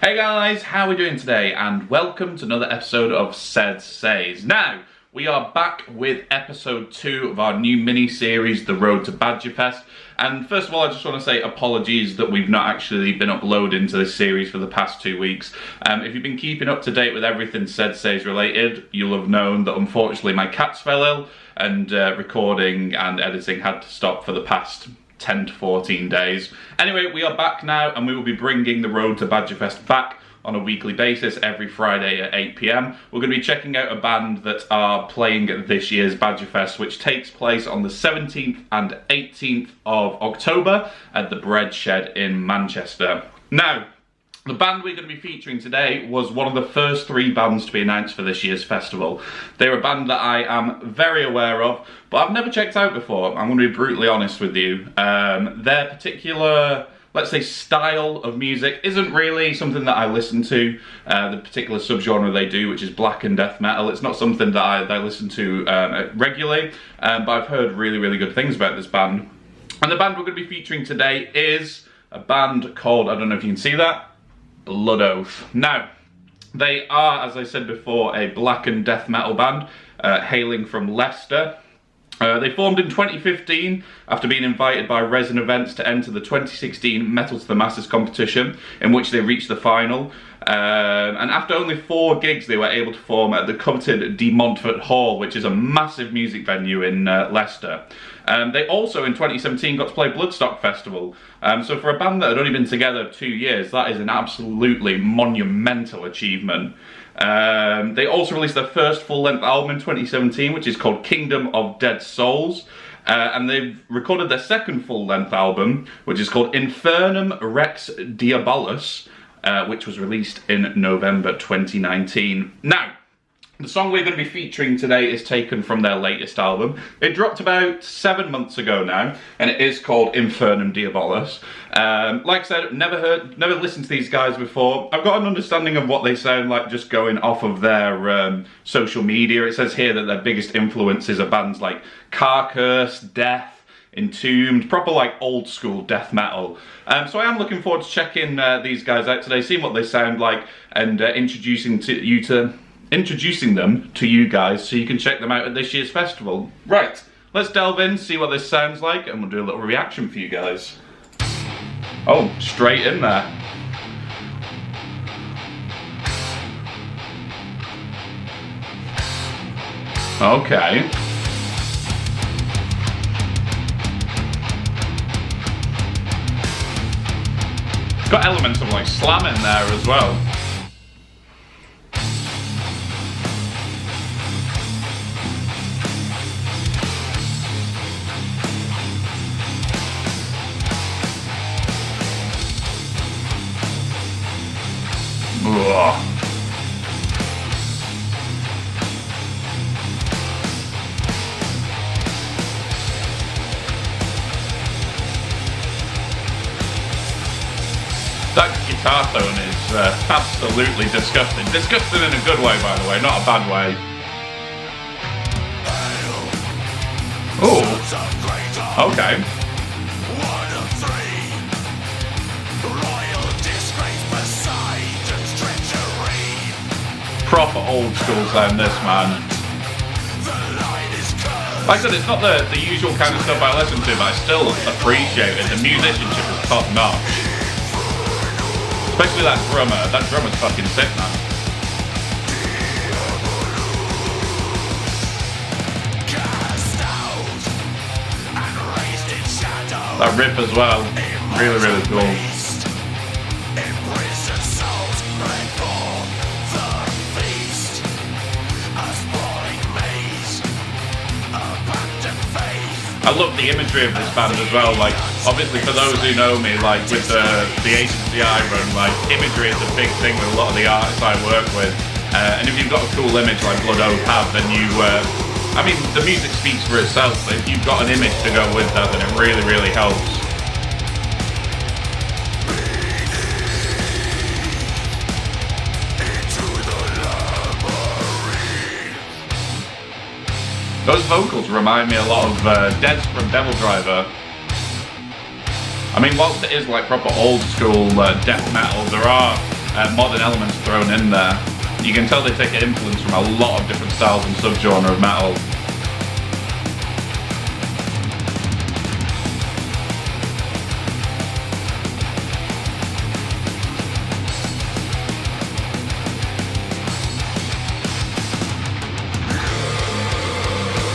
Hey guys, how are we doing today? And welcome to another episode of SeddzSayz. Now, we are back with episode 2 of our new mini-series, The Road to Badgerfest. And first of all, I just want to say apologies that we've not actually been uploading to this series for the past 2 weeks. If you've been keeping up to date with everything SeddzSayz related, you'll have known that unfortunately my cats fell ill and recording and editing had to stop for the past 10 to 14 days. Anyway, we are back now and we will be bringing The Road to Badgerfest back on a weekly basis every Friday at 8 PM. We're going to be checking out a band that are playing at this year's Badgerfest, which takes place on the 17th and 18th of October at the Bread Shed in Manchester. Now, the band we're going to be featuring today was one of the first 3 bands to be announced for this year's festival. They're a band that I am very aware of, but I've never checked out before. I'm going to be brutally honest with you. Their particular, let's say, style of music isn't really something that I listen to. The particular subgenre they do, which is black and death metal, it's not something that I listen to regularly, but I've heard really, really good things about this band. And the band we're going to be featuring today is a band called, I don't know if you can see that, Blood Oath. Now, they are, as I said before, a black and death metal band hailing from Leicester. They formed in 2015 after being invited by Resin Events to enter the 2016 Metal to the Masses competition, in which they reached the final. And after only 4 gigs, they were able to form at the coveted De Montfort Hall, which is a massive music venue in Leicester. They also, in 2017, got to play Bloodstock Festival. So for a band that had only been together 2 years, that is an absolutely monumental achievement. They also released their first full-length album in 2017, which is called Kingdom of Dead Souls. And they've recorded their second full-length album, which is called Infernum Rex Diabolus, which was released in November 2019. Now, the song we're going to be featuring today is taken from their latest album. It dropped about 7 months ago now, and it is called Infernum Diabolus. Like I said, never listened to these guys before. I've got an understanding of what they sound like just going off of their social media. It says here that their biggest influences are bands like Carcass, Death, Entombed, proper like old school death metal. So I am looking forward to checking these guys out today, seeing what they sound like, and introducing them to you guys so you can check them out at this year's festival. Right, let's delve in, see what this sounds like, and we'll do a little reaction for you guys. Oh, straight in there. Okay. It's got elements of like slam in there as well. Ugh. That guitar tone is absolutely disgusting. Disgusting in a good way, by the way, not a bad way. Oh, okay. Proper old school sound, this, man. Like I said, it's not the usual kind of stuff I listen to, but I still appreciate it. The musicianship is top notch. Especially that drummer. That drummer's fucking sick, man. That riff as well. Really, really cool. I love the imagery of this band as well. Like, obviously for those who know me, like with the agency I run, like imagery is a big thing with a lot of the artists I work with. And if you've got a cool image like Blood Oath have, then you, I mean, the music speaks for itself, but if you've got an image to go with that, then it really, really helps. Those vocals remind me a lot of Dez from Devil Driver. I mean, whilst it is like proper old school death metal, there are modern elements thrown in there. You can tell they take influence from a lot of different styles and subgenre of metal.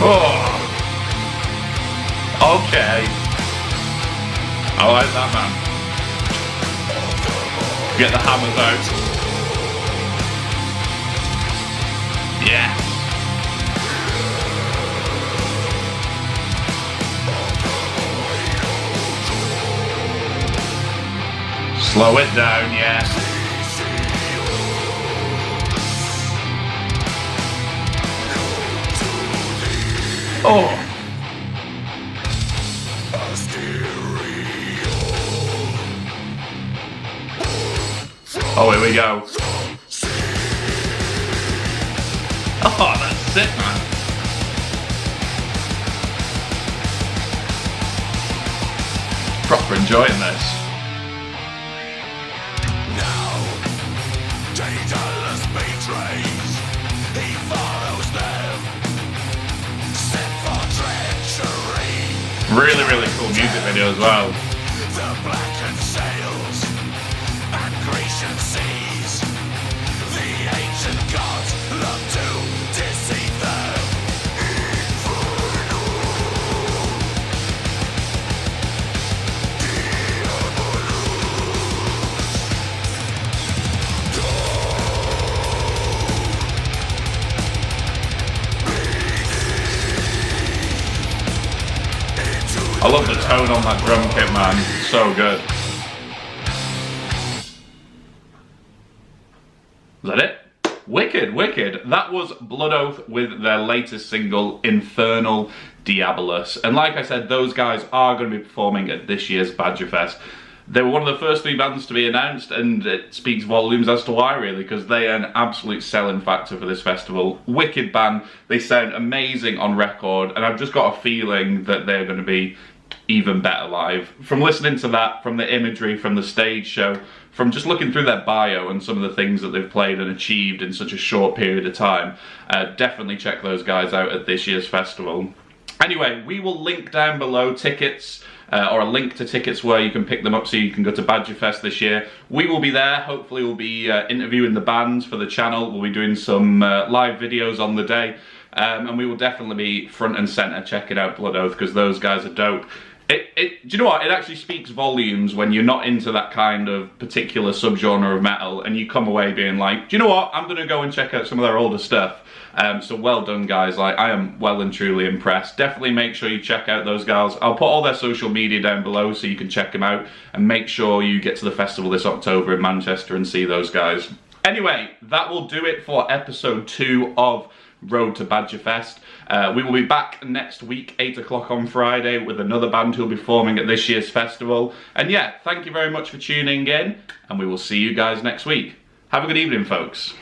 Oh, okay. I like that, man. Get the hammers out. Yes. Slow it down, yes. Oh. Oh, here we go. Oh, that's it, man. Proper enjoying this. Now, Daedalus betrays. He follows them. Set for treachery. Really, really cool music video as well. The blackened sails and Grecian seas. The ancient gods love to deceive them. I love the tone on that drum kit, man. So good. Is that it? Wicked, wicked. That was Blood Oath with their latest single, Infernal Diabolus. And like I said, those guys are going to be performing at this year's Badgerfest. They were one of the first 3 bands to be announced, and it speaks volumes as to why, really, because they are an absolute selling factor for this festival. Wicked band. They sound amazing on record, and I've just got a feeling that they're going to be even better live. From listening to that, from the imagery, from the stage show, from just looking through their bio and some of the things that they've played and achieved in such a short period of time, definitely check those guys out at this year's festival. Anyway, we will link down below tickets, or a link to tickets where you can pick them up so you can go to Badgerfest this year. We will be there. Hopefully we'll be interviewing the bands for the channel. We'll be doing some live videos on the day. And we will definitely be front and centre checking out Blood Oath, because those guys are dope. Do you know what? It actually speaks volumes when you're not into that kind of particular subgenre of metal and you come away being like, do you know what? I'm going to go and check out some of their older stuff. So well done, guys. Like, I am well and truly impressed. Definitely make sure you check out those guys. I'll put all their social media down below so you can check them out, and make sure you get to the festival this October in Manchester and see those guys. Anyway, that will do it for episode 2 of Road to Badgerfest. We will be back next week, 8 o'clock on Friday, with another band who'll be performing at this year's festival. And yeah, thank you very much for tuning in, and we will see you guys next week. Have a good evening, folks.